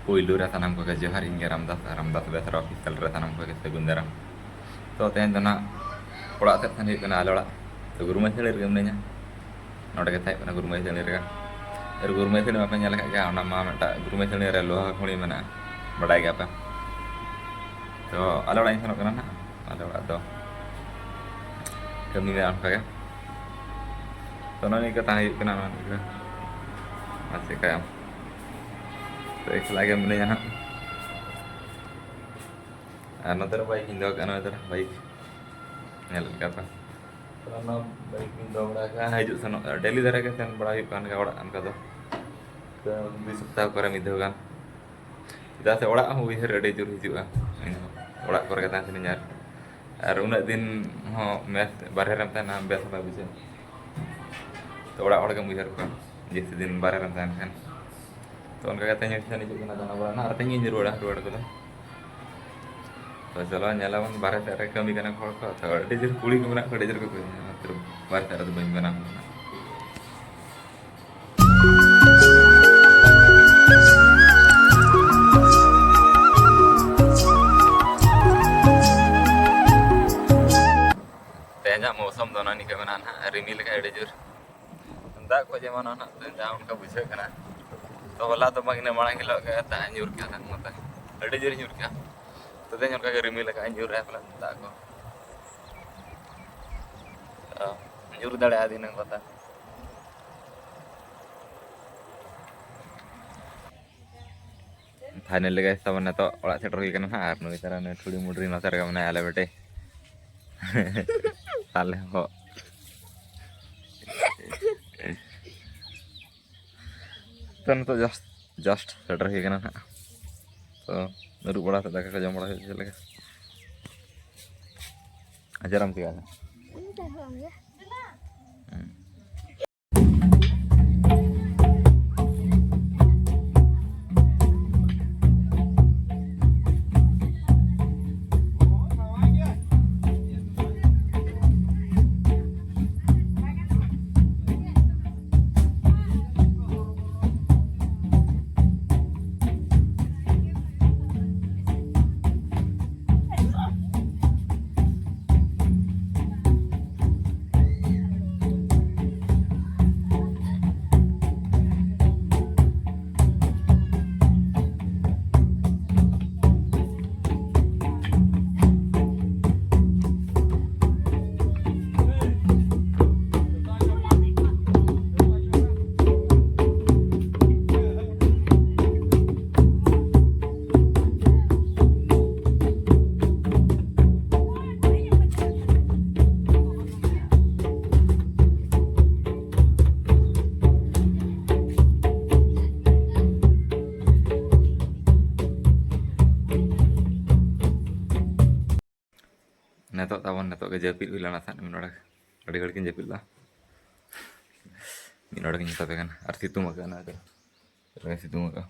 पुलू रे सानाम को जोहार इंगे रामदास बेसर ऑफिसल रे सानाम को सगुन दाराम तो तेन दो ना ओड़ा सेट थान हुई आले ओड़ा तो गुरुमाई सड़ी रे मिनाया नोडे के थाई गुरुमाई सड़ी रे गुरुमाई सड़ी मापे नेल का गया मा मेटा गुरुमाई सड़ी रे लोहा खुणी मेना बड़ाई गया पे तो आले ओड़ा सेनोग कना ना आले ओड़ा दो कमी में अनका के तो ननी का ताही कना ना masih kayak terus lagi menanya another baik Indo another baik nyel kata karena baik Indo mereka hidup sana daily darah ke sen bड़ा kan ka orang an ka do ke bisupta kore mido kan kita se orang hu her ade jur hijua orang kore kata sini nyar ar una din ho mes barhe ram ta nam bes ba bisa to orang ke mujar kan jadi din barhe ram ta kan तो उनका कहते हैं सनी जो कना जाना बड़ा ना आते हैं इंजर रोड़ा रोड़ा को तो चलो nyala वन बारह तेरह कमी करना खोल को तो डेजर कुड़ी को बना को डेजर को तो बारह तेरह तो बन बना तेजा मौसम दोनों निके बना ना रिमिल का डेजर दा को जमाना ना तेजा उनका बुझे करना तो वाला तो मगने मांग लो के ता न्यूर क्या था मत अड़ी जोर न्यूर क्या तो तेज उनका रिमी लगा न्यूर है पला ता को न्यूर दड़े आदि न पता फाइनल गाइस तब ने तो ओड़ा सेटर हुई कना आर नई तरह ने थोड़ी मुडरी नसर का मने आले बेटे ताले हो तो जस्ट सेटर हुई कना तो नरु बड़ा से दाका जम बड़ा चले अजराम से गाना netok tawan netok ke japit ulah nasan minora ada kali japit lah minora kin tapi kan arti tu makan ada terus itu makan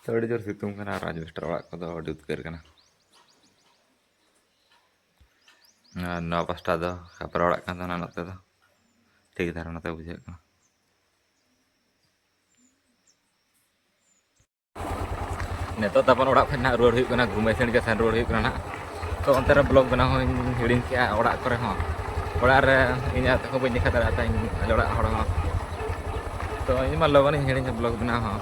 थोड़ी जोर सितुंग कना राजवेस्टर ओड़ा को दो अडी उद्गार कना नौ पाँचटा दो खापर ओड़ा कान दो नते दो ठीक धारा नते बुझे कना नेतो तपन ओड़ा खना रोड हुई कना घुमाई सेन के सन रोड हुई कना तो अंतर ब्लॉग बना हो हिडिन के ओड़ा करे हो ओड़ा रे इना तको बनि देखा दारा ता ओड़ा हड़ हो तो इमा लगन हिडिन ब्लॉग बना हो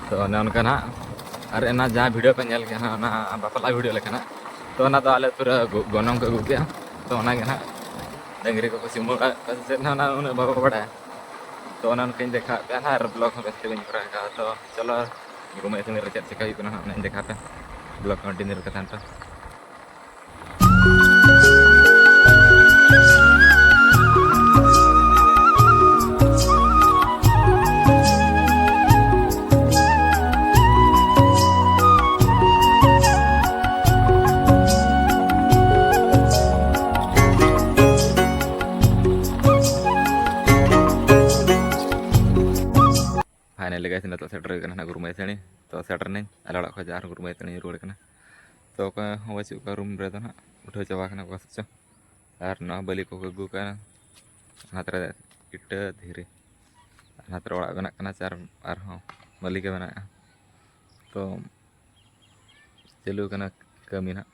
तो उनका और एना जहाँ वीडियो पे नल के बापला वीडियो लेकिन तो आले पूरा गनम को अगू के तो डंगरी को सिमुड़ा उन्हें बाबा बड़ा तो उनका देखा पे ब्लॉग में बेस्ट बन करा तो चलो घूमे से चेक चिका देखा पे ब्लॉग कंटिन्यू करता फाइनल गाइस ना तो सेटर करना गुरुमाई सेणी तो सेटर नहीं आले ओड़ा खो जार गुरुमाई सेणी रुआड़ करना तो को बचु का रूम रे तो ना उठो चाबा करना को सचो और ना बलि को अगू का हाथ रे ᱤᱴᱟᱹ ᱫᱷᱤᱨᱤ ᱚᱱᱟᱛᱮ ᱚᱲᱟᱜ ᱵᱮᱱᱟᱜ ᱠᱟᱱᱟ ᱥᱮ ᱟᱨᱦᱚᱸ ᱵᱷᱟᱹᱞᱤ ᱜᱮ ᱵᱮᱱᱟᱜᱼᱟ ᱛᱚ ᱪᱟᱹᱞᱩ ᱠᱟᱱᱟ ᱠᱟᱹᱢᱤ ᱱᱟᱜ